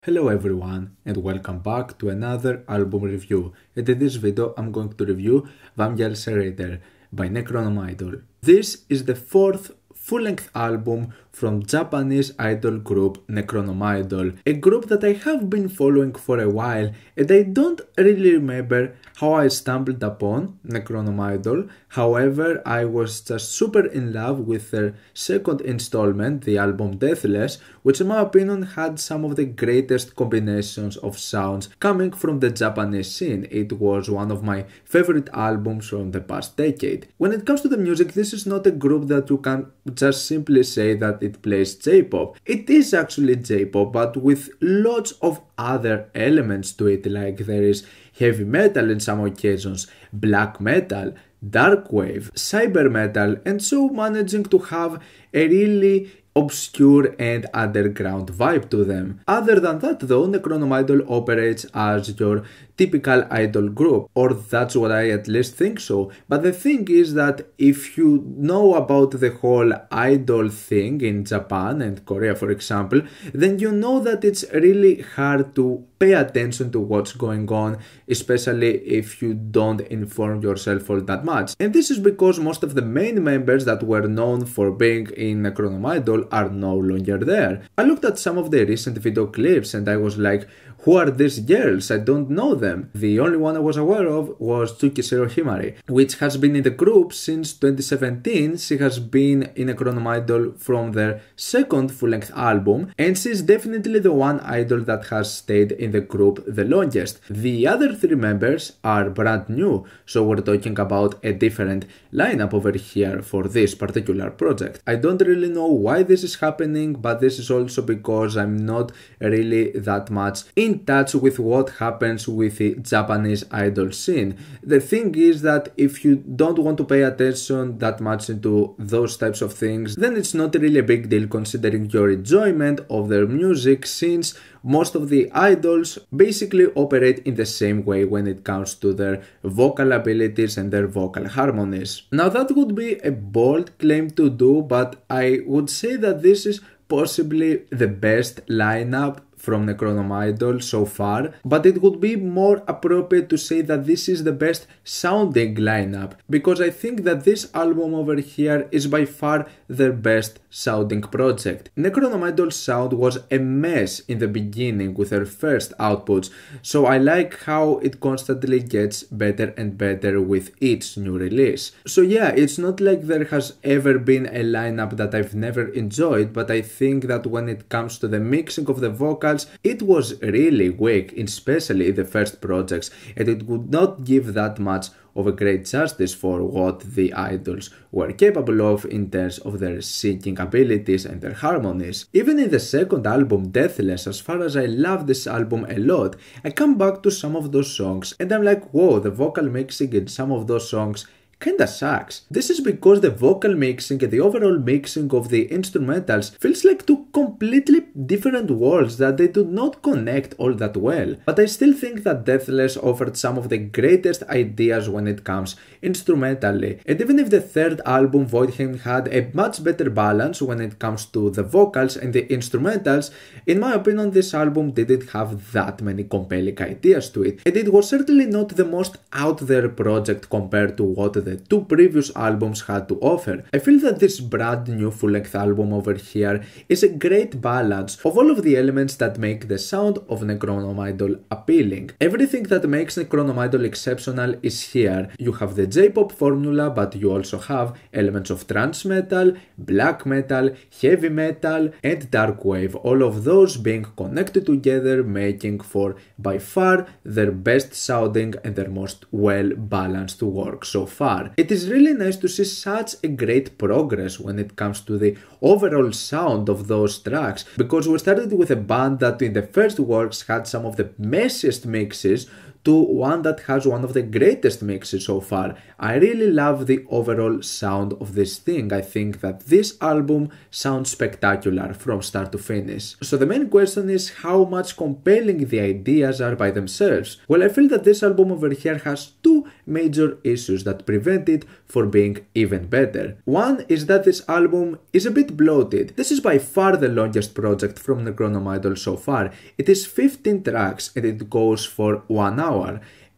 Hello everyone and welcome back to another album review, and in this video I'm going to review VAMJELSERITER by Necronomidol. This is the fourth full-length album from Japanese idol group Necronomidol, a group that I have been following for a while, and I don't really remember how I stumbled upon Necronomidol. However, I was just super in love with their second installment, the album Deathless, which in my opinion had some of the greatest combinations of sounds coming from the Japanese scene. It was one of my favorite albums from the past decade. When it comes to the music, this is not a group that you can just simply say that it plays J-pop. It is actually J-pop, but with lots of other elements to it, like there is heavy metal in some occasions, black metal, darkwave, cyber metal, and so managing to have a really obscure and underground vibe to them. Other than that though, Necronomidol operates as your typical idol group, or that's what I at least think so. But the thing is that if you know about the whole idol thing in Japan and Korea for example, then you know that it's really hard to pay attention to what's going on, especially if you don't inform yourself all that much. And this is because most of the main members that were known for being in Necronomidol are no longer there. I looked at some of the recent video clips and I was like, who are these girls? I don't know them. The only one I was aware of was Tsukishiro Himari, which has been in the group since 2017. She has been in Necronomidol from their second full-length album, and she's definitely the one idol that has stayed in the group the longest. The other three members are brand new, so we're talking about a different lineup over here for this particular project. I don't really know why this is happening, but this is also because I'm not really that much in touch with what happens with the Japanese idol scene. The thing is that if you don't want to pay attention that much into those types of things, then it's not really a big deal considering your enjoyment of their music, since most of the idols basically operate in the same way when it comes to their vocal abilities and their vocal harmonies. Now that would be a bold claim to do, but I would say that this is possibly the best lineup from Necronomidol so far, but it would be more appropriate to say that this is the best sounding lineup, because I think that this album over here is by far their best sounding project. Necronomidol's sound was a mess in the beginning with their first outputs, so I like how it constantly gets better and better with each new release. So yeah, it's not like there has ever been a lineup that I've never enjoyed, but I think that when it comes to the mixing of the vocals, it was really weak, especially the first projects, and it would not give that much of a great justice for what the idols were capable of in terms of their singing abilities and their harmonies. Even in the second album, Deathless, as far as I love this album a lot, I come back to some of those songs and I'm like, whoa, the vocal mixing in some of those songs kinda sucks. This is because the vocal mixing and the overall mixing of the instrumentals feels like two completely different worlds that they do not connect all that well. But I still think that Deathless offered some of the greatest ideas when it comes instrumentally, and even if the third album, Voidheim, had a much better balance when it comes to the vocals and the instrumentals, in my opinion this album didn't have that many compelling ideas to it, and it was certainly not the most out there project compared to what the two previous albums had to offer. I feel that this brand new full-length album over here is a great balance of all of the elements that make the sound of Necronomidol appealing. Everything that makes Necronomidol exceptional is here. You have the J-pop formula, but you also have elements of trance metal, black metal, heavy metal, and darkwave, all of those being connected together, making for by far their best sounding and their most well balanced work so far. It is really nice to see such a great progress when it comes to the overall sound of those tracks, because we started with a band that in the first works had some of the messiest mixes to one that has one of the greatest mixes so far. I really love the overall sound of this thing. I think that this album sounds spectacular from start to finish. So the main question is how much compelling the ideas are by themselves. Well, I feel that this album over here has two major issues that prevent it from being even better. One is that this album is a bit bloated. This is by far the longest project from Necronomidol so far. It is 15 tracks and it goes for 1 hour.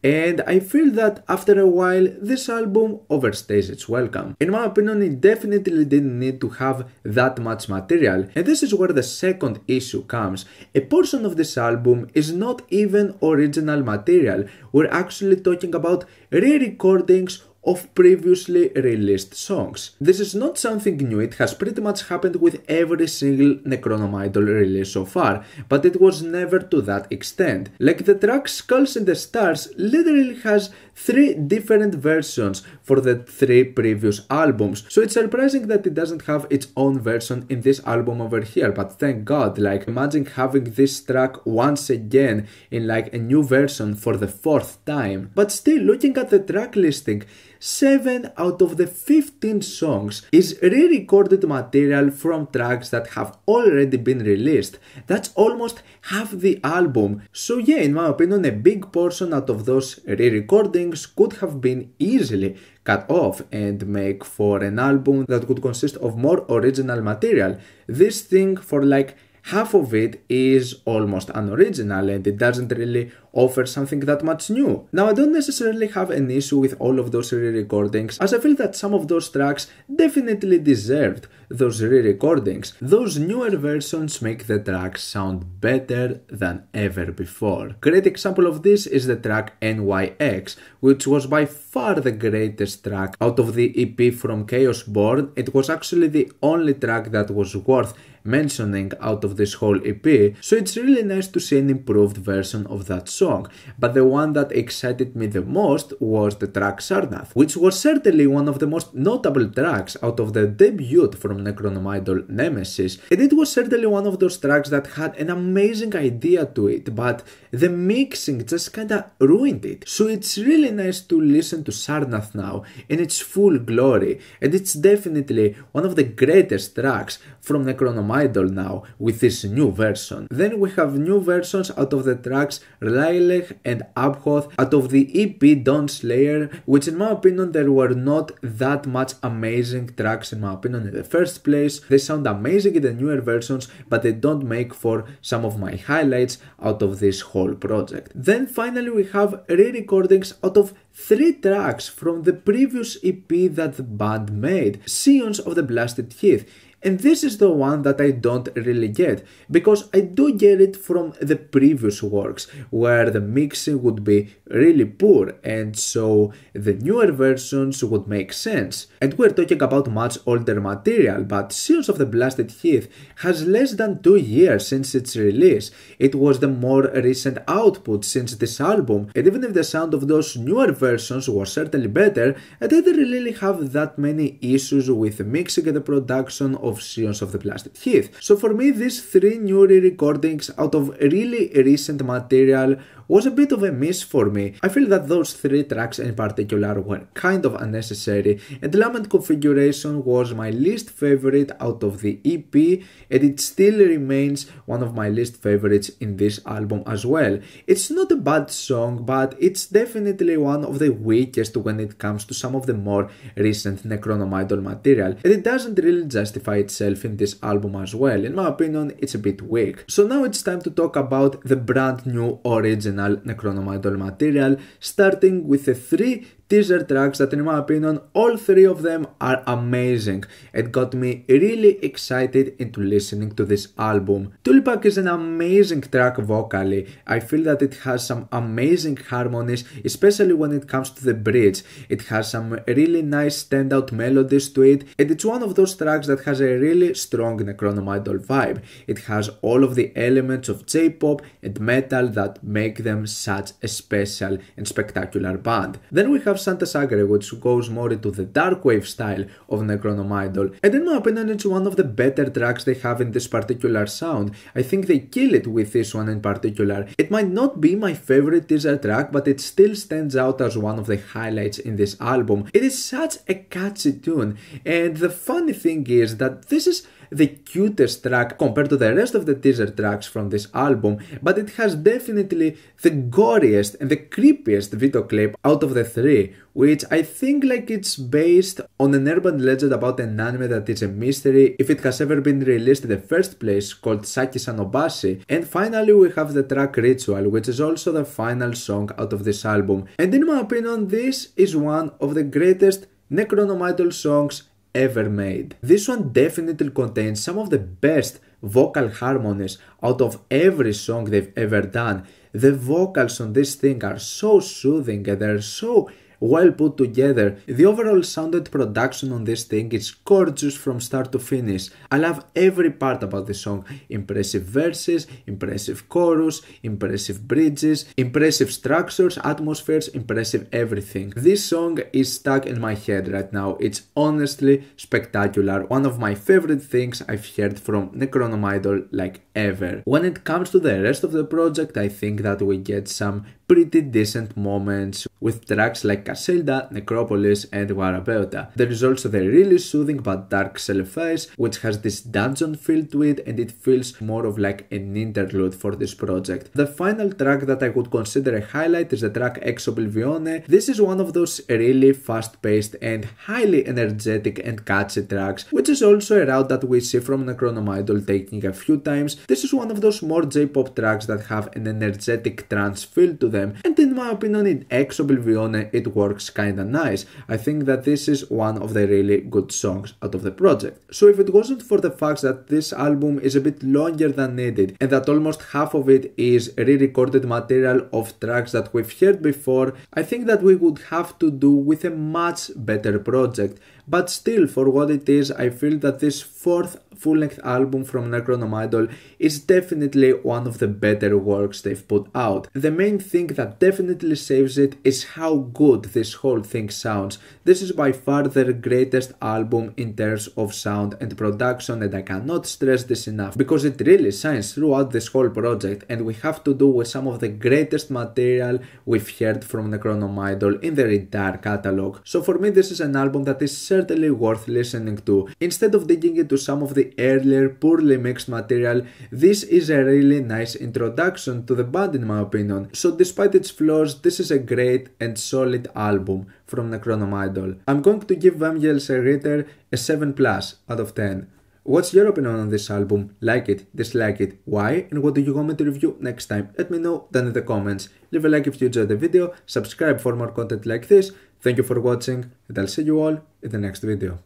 And I feel that after a while this album overstays its welcome. In my opinion, it definitely didn't need to have that much material, and this is where the second issue comes. A portion of this album is not even original material. We're actually talking about re-recordings of previously released songs. This is not something new, it has pretty much happened with every single Necronomidol release so far, but it was never to that extent. Like the track Skulls in the Stars literally has 3 different versions for the 3 previous albums, so it's surprising that it doesn't have its own version in this album over here, but thank God. Like, imagine having this track once again in like a new version for the 4th time. But still, looking at the track listing, 7 out of the 15 songs is re-recorded material from tracks that have already been released. That's almost half the album. So yeah, in my opinion, a big portion out of those re-recordings could have been easily cut off and make for an album that could consist of more original material. This thing, for like half of it, is almost unoriginal and it doesn't really offer something that much new. Now, I don't necessarily have an issue with all of those re-recordings, as I feel that some of those tracks definitely deserved those re-recordings. Those newer versions make the tracks sound better than ever before. Great example of this is the track NYX, which was by far the greatest track out of the EP from Chaos Born. It was actually the only track that was worth mentioning out of this whole EP, so it's really nice to see an improved version of that song. But the one that excited me the most was the track SANRATH, which was certainly one of the most notable tracks out of the debut from Necronomidol Nemesis, and it was certainly one of those tracks that had an amazing idea to it, but the mixing just kinda ruined it. So it's really nice to listen to SANRATH now in its full glory, and it's definitely one of the greatest tracks from Necronomidol now with this new version. Then we have new versions out of the tracks Lilac and Abhoth out of the EP Dawn Slayer, which in my opinion there were not that much amazing tracks in my opinion in the first place. They sound amazing in the newer versions, but they don't make for some of my highlights out of this whole project. Then finally we have re-recordings out of 3 tracks from the previous EP that the band made, Scions of the Blasted Heath. And this is the one that I don't really get, because I do get it from the previous works, where the mixing would be really poor, and so the newer versions would make sense. And we're talking about much older material, but Scions of the Blasted Heath has less than 2 years since its release. It was the more recent output since this album, and even if the sound of those newer versions was certainly better, I didn't really have that many issues with the mixing and the production of Scions of the Blasted Heath. So for me, these 3 new re-recordings out of really recent material was a bit of a miss for me. I feel that those 3 tracks in particular were kind of unnecessary, and Lament Configuration was my least favorite out of the EP, and it still remains one of my least favorites in this album as well. It's not a bad song, but it's definitely one of the weakest when it comes to some of the more recent Necronomidol material, and it doesn't really justify itself in this album as well. In my opinion, it's a bit weak. So now it's time to talk about the brand new original Necronomidol material, starting with the 3 teaser tracks that in my opinion all 3 of them are amazing. It got me really excited into listening to this album. TULIPAQ is an amazing track vocally. I feel that it has some amazing harmonies, especially when it comes to the bridge. It has some really nice standout melodies to it, and it's one of those tracks that has a really strong Necronomidol vibe. It has all of the elements of J-pop and metal that make them such a special and spectacular band. Then we have have Santa Sangre, which goes more into the Darkwave style of Necronomidol, and in my opinion it's one of the better tracks they have in this particular sound. I think they kill it with this one in particular. It might not be my favorite teaser track, but it still stands out as one of the highlights in this album. It is such a catchy tune, and the funny thing is that this is the cutest track compared to the rest of the teaser tracks from this album, but it has definitely the goriest and the creepiest video clip out of the three, which I think like it's based on an urban legend about an anime that is a mystery if it has ever been released in the first place, called Saki Sanobashi. And finally we have the track Ritual, which is also the final song out of this album, and in my opinion this is one of the greatest Necronomidol songs ever made. This one definitely contains some of the best vocal harmonies out of every song they've ever done. The vocals on this thing are so soothing and they're so well put together. The overall sound and production on this thing is gorgeous from start to finish. I love every part about the song. Impressive verses, impressive chorus, impressive bridges, impressive structures, atmospheres, impressive everything. This song is stuck in my head right now. It's honestly spectacular. One of my favorite things I've heard from Necronomidol like ever. When it comes to the rest of the project, I think that we get some pretty decent moments with tracks like Casilda, Necropolis and Warabeota. There is also the really soothing but dark Self-Face, which has this dungeon feel to it, and it feels more of like an interlude for this project. The final track that I would consider a highlight is the track Exoplavione. This is one of those really fast-paced and highly energetic and catchy tracks, which is also a route that we see from Necronomidol taking a few times. This is one of those more J-pop tracks that have an energetic trance feel to them, and in my opinion in Exoplavione it works kinda nice. I think that this is one of the really good songs out of the project. So if it wasn't for the fact that this album is a bit longer than needed and that almost half of it is re-recorded material of tracks that we've heard before, I think that we would have to do with a much better project. But still, for what it is, I feel that this fourth full-length album from Necronomidol is definitely one of the better works they've put out. The main thing that definitely saves it is how good this whole thing sounds. This is by far their greatest album in terms of sound and production, and I cannot stress this enough because it really shines throughout this whole project, and we have to do with some of the greatest material we've heard from Necronomidol in their entire catalog. So for me this is an album that is certainly worth listening to. Instead of digging into some of the earlier poorly mixed material, this is a really nice introduction to the band in my opinion. So despite its flaws, this is a great and solid album from Necronomidol. I'm going to give VAMJELSERITER a 7+ out of 10. What's your opinion on this album? Like it, dislike it, why, and what do you want me to review next time? Let me know down in the comments. Leave a like if you enjoyed the video, subscribe for more content like this. Thank you for watching, and I'll see you all in the next video.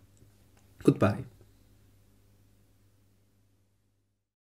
Goodbye.